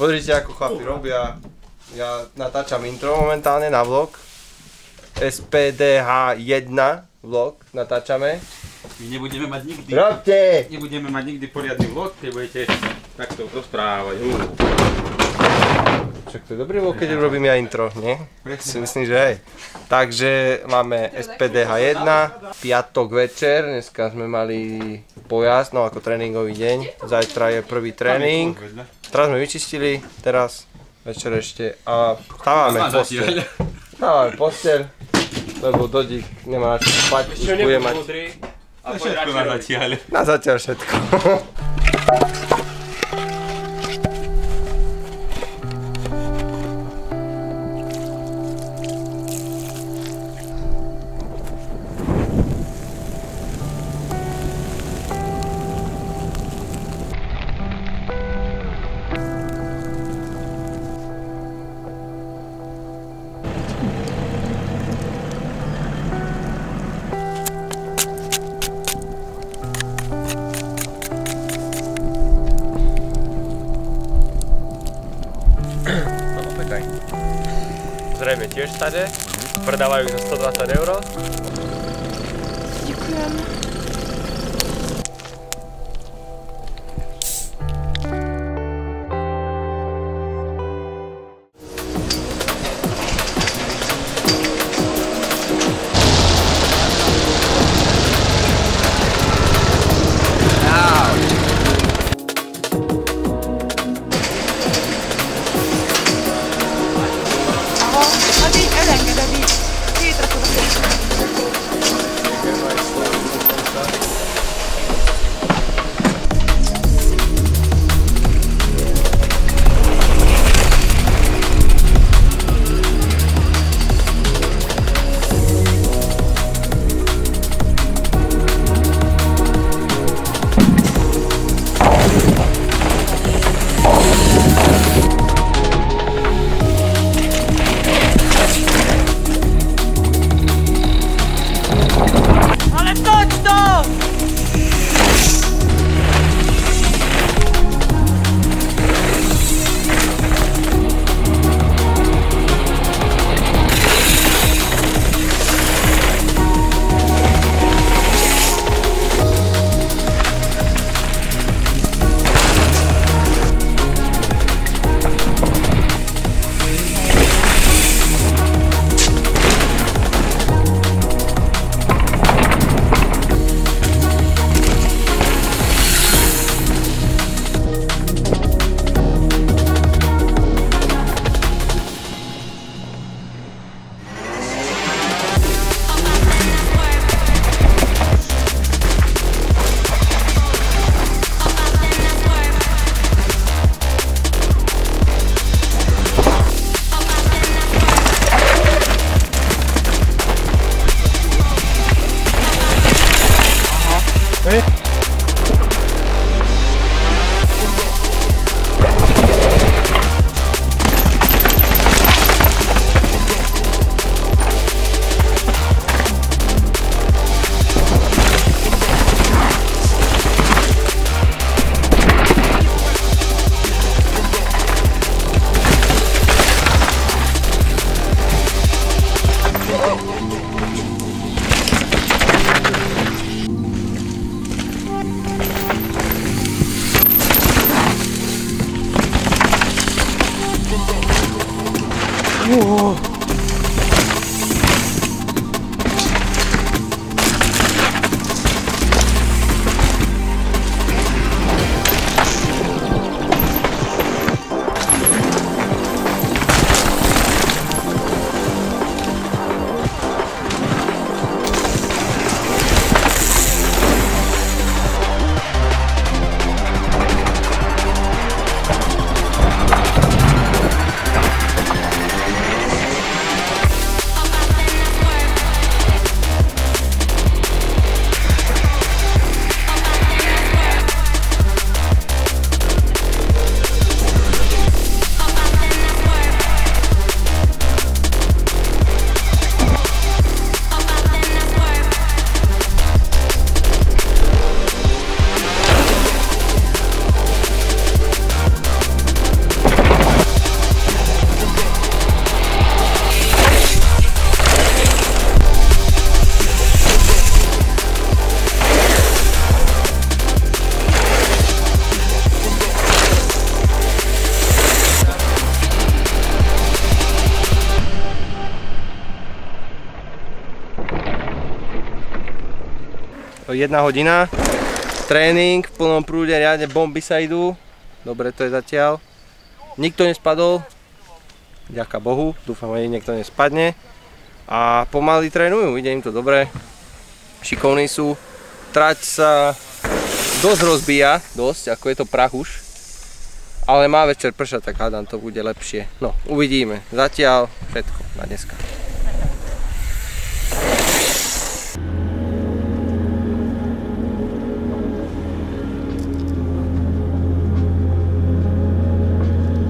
Pozrite, ako chlapi robia. Ja natáčam intro momentálne na vlog. SPDH1 vlog natáčame. My nebudeme mať nikdy. Robte! Nebudeme mať nikdy poriadny vlog, keď budete takto rozprávať. Však to je dobrý vlog, keď robím ja intro, nie? Si myslím, že hej. Takže máme SPDH1, piatok večer, dneska sme mali pojazd, no ako tréningový deň. Zajtra je prvý tréning. Teraz sme vyčistili, teraz večer ešte a stávame posteľ. Stávame posteľ, lebo Dodík nemá na čo spať, už bude mať. Všetko na zatiaľ. Na zatiaľ všetko. Zrejme tiež stade, predávajú za 120 €. Ďakujem. 1 hodina. Tréning v plnom prúde, riadne bomby sa idú. Dobre to je zatiaľ. Nikto nespadol. Ďaká Bohu, dúfam, že niekto nespadne. A pomaly trénujú, ide im to dobre. Šikovní sú. Trať sa dosť rozbíja, ako je to prach už. Ale má večer pršať, tak hádam, to bude lepšie. No, uvidíme. Zatiaľ všetko na dneska.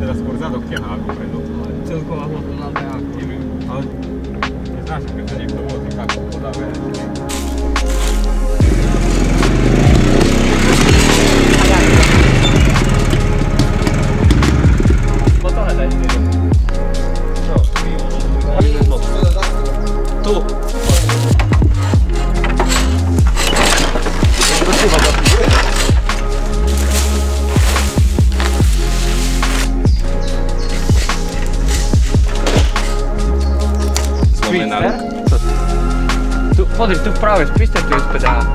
Teraz skôr zadok ťahá ako predu. Celková hmotná beha. Neviem, ale neznáš, keď sa niekto vozí, tak podáme. Tu. Tu, pozri, tu práve spíšte tu SPDH.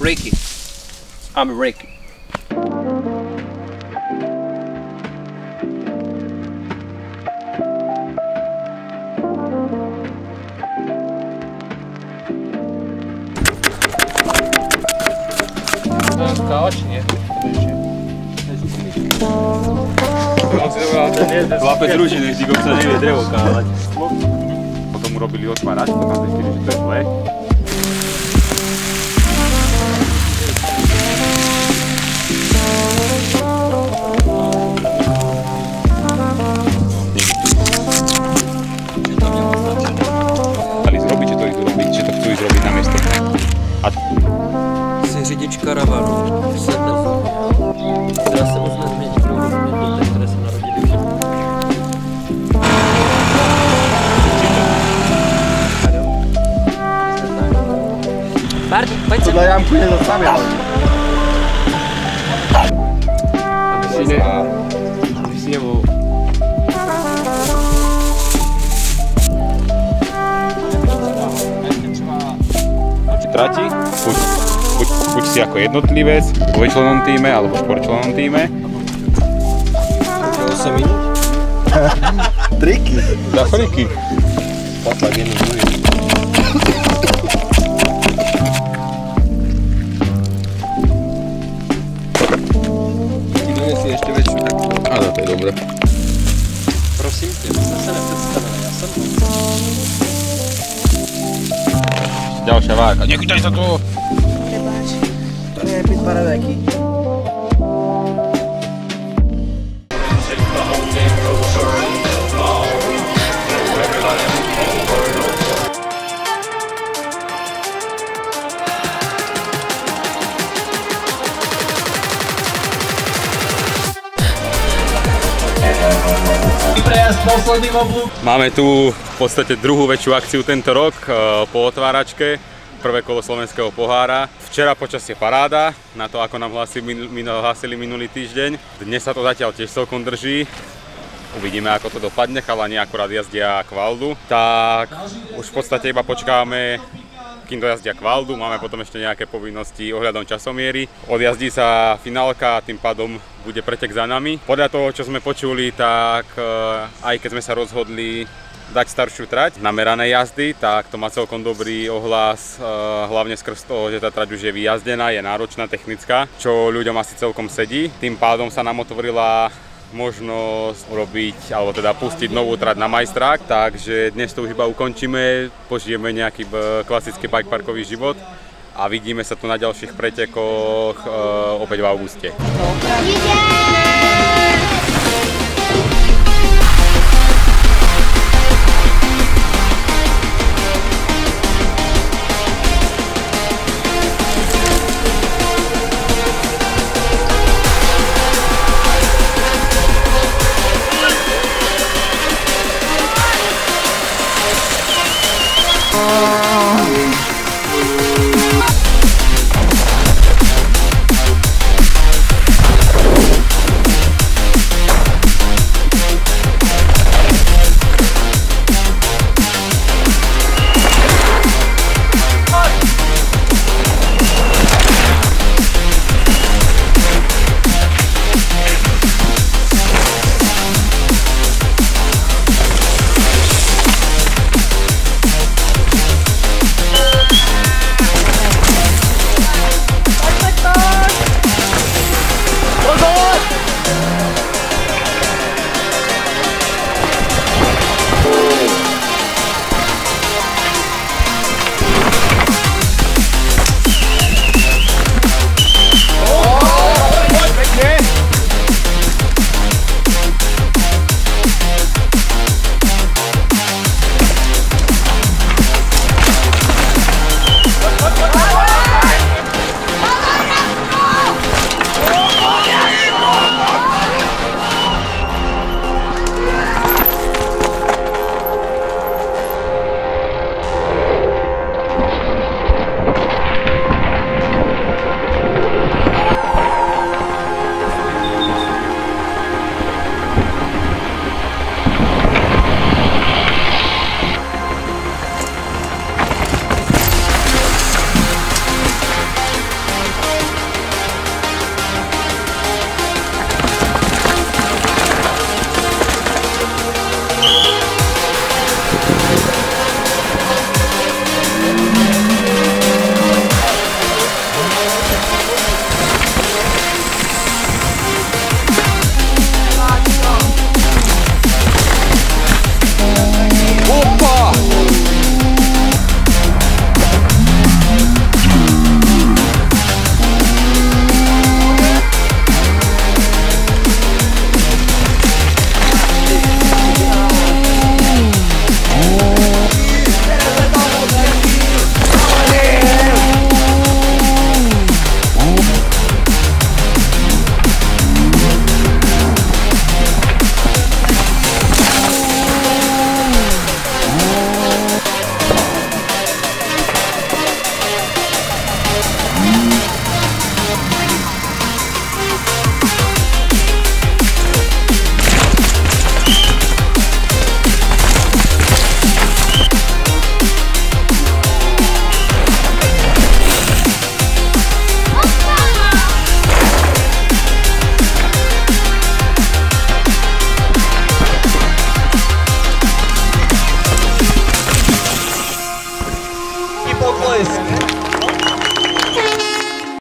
Reiki. I'm a Reiki. Chlapec ruší, nech si sa nevie drevo kávať. Potom urobili otvárač, potom zistili, že to je zlé. Dali zrobiť, že to idú robiť, že to chcú ísť robiť na miesto. A... Jsi řidič karavanu, sedne v která se moc nezmění, budou rozumět do té, které se narodili v životě. Bart, pojď sem. Tohle jamku nezastavěl. Aby si nebol... Trati, buď si ako jednotlivec, v dvojčlennom týme alebo v štvorčlennom týme. 8 minút? Triky. Za friky. Potlak jedný druhý. Ty donesí ešte väčšiu takú. Áno, to je dobré. Prosím tě, my jsme se nepředstavili, já jsem... Ďalšia váka. Nechytaj sa tu! To nie je byť paradajky. Máme tu v podstate druhú väčšiu akciu tento rok po otváračke. Prvé kolo slovenského pohára. Včera počasie paráda, na to ako nám hlásili minulý týždeň. Dnes sa to zatiaľ tiež celkom drží. Uvidíme, ako to dopadne, chalani akurát jazdia Kvaldu. Tak už v podstate iba počkáme, kým dojazdia Kvaldu. Máme potom ešte nejaké povinnosti ohľadom časomiery. Odjazdí sa finálka a tým pádom bude pretek za nami. Podľa toho, čo sme počuli, tak aj keď sme sa rozhodli dať staršiu trať na merané jazdy, tak to má celkom dobrý ohlas, hlavne skrz toho, že tá trať už je vyjazdená, je náročná, technická, čo ľuďom asi celkom sedí. Tým pádom sa nám otvorila možnosť urobiť, alebo teda pustiť novú trať na majstrák, takže dnes to už iba ukončíme, požijeme nejaký klasický bikeparkový život a vidíme sa tu na ďalších pretekoch opäť v auguste. Yeah!